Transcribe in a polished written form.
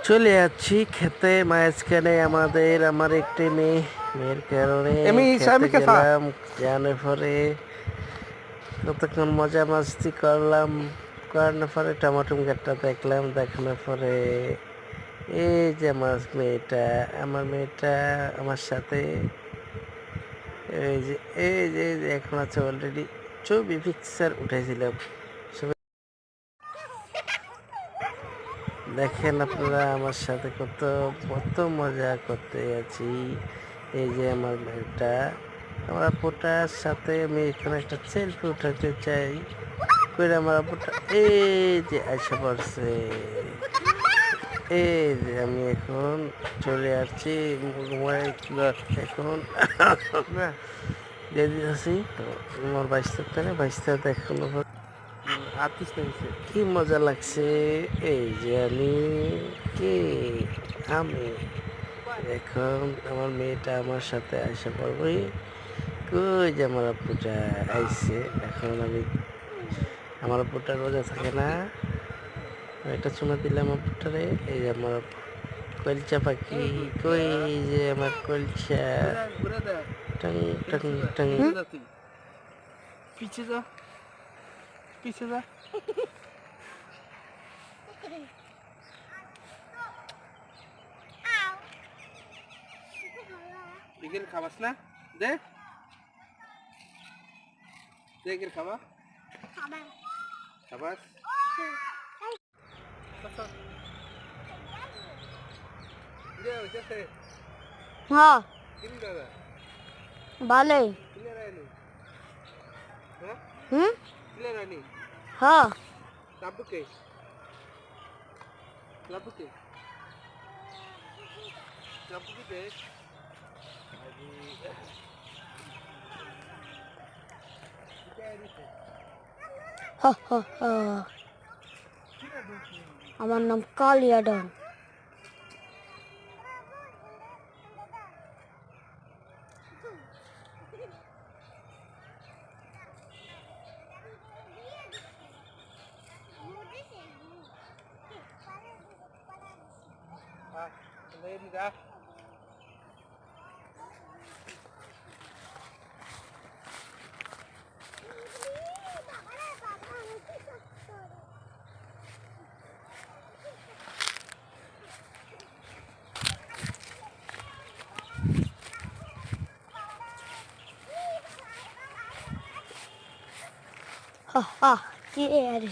চলে যাচ্ছি খেতে মাঝখানে আমার একটি মেয়ের কারণে খেতে গেলাম। জানার পরে কতক্ষণ মজা মাস্তি করলাম, করানোর পরে টমাটো গাছটা দেখলাম, দেখানোর পরে এই যে আমার মেয়েটা আমার সাথে এই যে এই যে এখন আছে অলরেডি ছবি পিকচার উঠেছিলাম। দেখেন আপনারা আমার সাথে কত কত মজা করতে আছি। এই যে আমার মেয়েটা, আমার আপুটার সাথে আমি এখানে একটা সেলফি উঠাতে চাই করে আমার আপুটা এই যে আসা পড়ছে। এই যে আমি এখন চলে আসছি এখন দিয়ে আছি আমার বাইশটা দেখানো কি মজা লাগছে। এই যে কে আমি এখন আমার মেয়েটা আমার সাথে আসা পড়বই। কই যে আমার আপুটা আইছে, এখন আমার আপুটা রোজা থাকে না, একটা চুমা দিলাম আপুটারে। এই যে আমার কলচা পাখি, কই যে আমার কলচা টং টং টং। পিছে যা, পিছে যা। বিকেল খাবাস না? দে বিকেল খাবা খাবাস। হ্যাঁ ভালোই। হুম হ্যাঁ আমার নাম কালিয়া ডন। কি আর